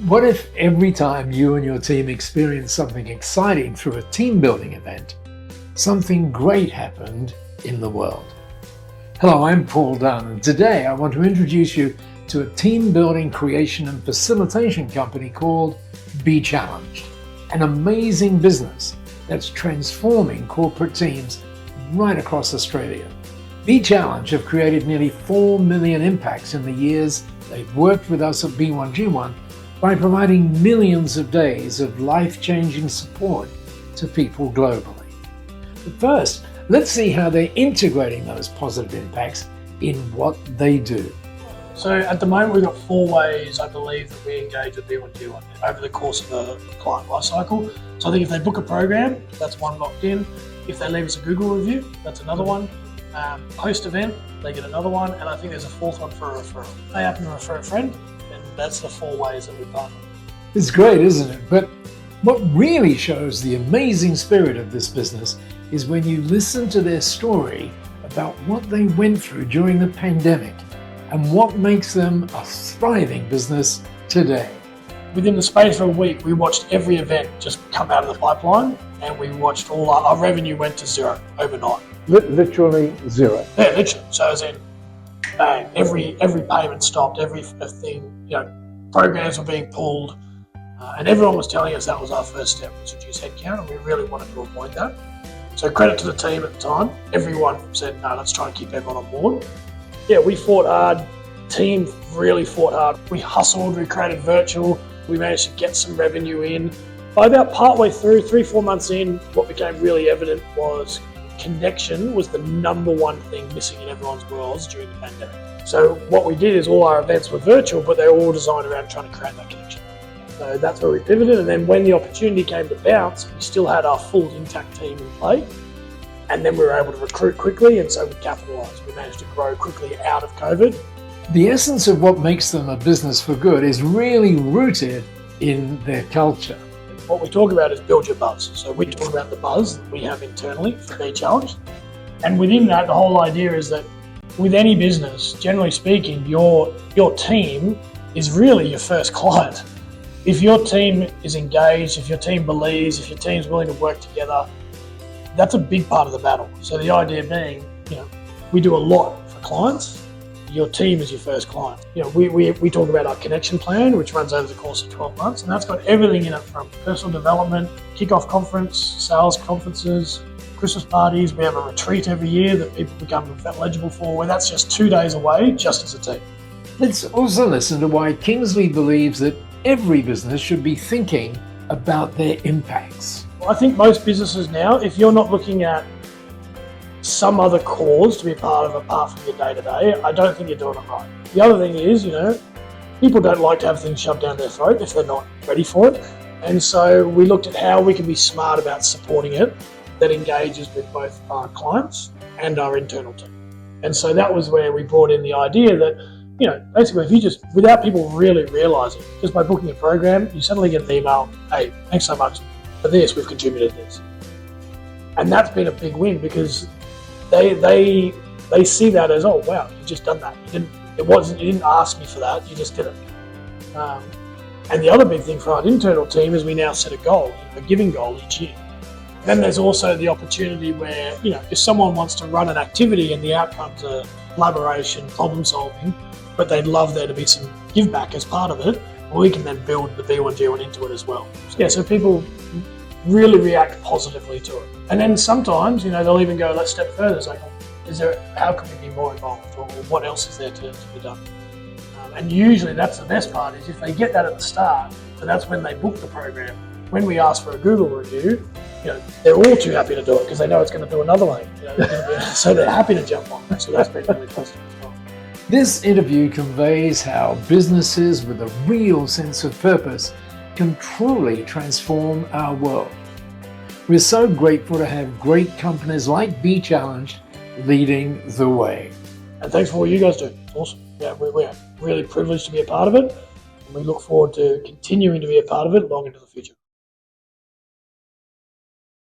What if every time you and your team experience something exciting through a team building event, something great happened in the world? Hello, I'm Paul Dunn, and today I want to introduce you to a team building creation and facilitation company called B1G1, an amazing business that's transforming corporate teams right across Australia. B1G1 have created nearly 4 million impacts in the years they've worked with us at B1G1 by providing millions of days of life-changing support to people globally. But first, let's see how they're integrating those positive impacts in what they do. So at the moment, we've got 4 ways, I believe, that we engage with B1G1 over the course of a client lifecycle. So I think if they book a program, that's one locked in. If they leave us a Google review, that's another one. Post-event, they get another one. And I think there's a 4th one for a referral. If they happen to refer a friend, then that's the 4 ways that we partner. It's great, isn't it? But what really shows the amazing spirit of this business is when you listen to their story about what they went through during the pandemic and what makes them a thriving business today. Within the space of a week, we watched every event just come out of the pipeline, and we watched all our revenue went to 0 overnight. Literally 0. Yeah, literally. So as in, bang, every payment stopped, every thing, programs were being pulled, and everyone was telling us that was our first step, was reduce headcount, and we really wanted to avoid that. So credit to the team at the time. Everyone said, no, let's try and keep everyone on board. Yeah, we fought hard. Team really fought hard. We hustled, we created virtual. We managed to get some revenue in. By about partway through, 3-4 months in, what became really evident was connection was the #1 thing missing in everyone's worlds during the pandemic. So what we did is all our events were virtual, but they were all designed around trying to create that connection. So that's where we pivoted. And then when the opportunity came to bounce, we still had our full intact team in play. And then we were able to recruit quickly, and so we capitalised. We managed to grow quickly out of COVID. The essence of what makes them a business for good is really rooted in their culture. What we talk about is build your buzz. So we talk about the buzz that we have internally for B1G1. And within that, the whole idea is that with any business, generally speaking, your team is really your first client. If your team is engaged, if your team believes, if your team's willing to work together, that's a big part of the battle. So the idea being, we do a lot for clients. Your team is your first client. We talk about our connection plan, which runs over the course of 12 months, and that's got everything in it from personal development, kickoff conference, sales conferences, Christmas parties. We have a retreat every year that people become eligible for, where that's just 2 days away, just as a team. Let's also listen to why Kingsley believes that every business should be thinking about their impacts. Well, I think most businesses now, if you're not looking at some other cause to be part of apart from your day-to-day, I don't think you're doing it right. The other thing is, people don't like to have things shoved down their throat if they're not ready for it. And so we looked at how we can be smart about supporting it that engages with both our clients and our internal team. And so that was where we brought in the idea that, basically if you just, without people really realising, just by booking a program, you suddenly get an email, hey, thanks so much for this, we've contributed this. And that's been a big win because they see that as, oh wow, you just done that. You didn't ask me for that, you just did it. And the other big thing for our internal team is we now set a goal, a giving goal each year. Then there's also the opportunity where, if someone wants to run an activity and the outcomes are collaboration, problem solving, but they'd love there to be some give back as part of it, we can then build the B1G1 into it as well. Yeah, so people really react positively to it. And then sometimes, they'll even go, let's step further. It's like, how can we be more involved, or what else is there to be done? And usually that's the best part, is if they get that at the start, so that's when they book the program. When we ask for a Google review, they're all too happy to do it because they know it's going to do another one. So they're happy to jump on. So that's been really positive as well. This interview conveys how businesses with a real sense of purpose can truly transform our world. We're so grateful to have great companies like B1G1 leading the way. And thanks for what you guys do. It's awesome. Yeah, we're really privileged to be a part of it, and we look forward to continuing to be a part of it long into the future.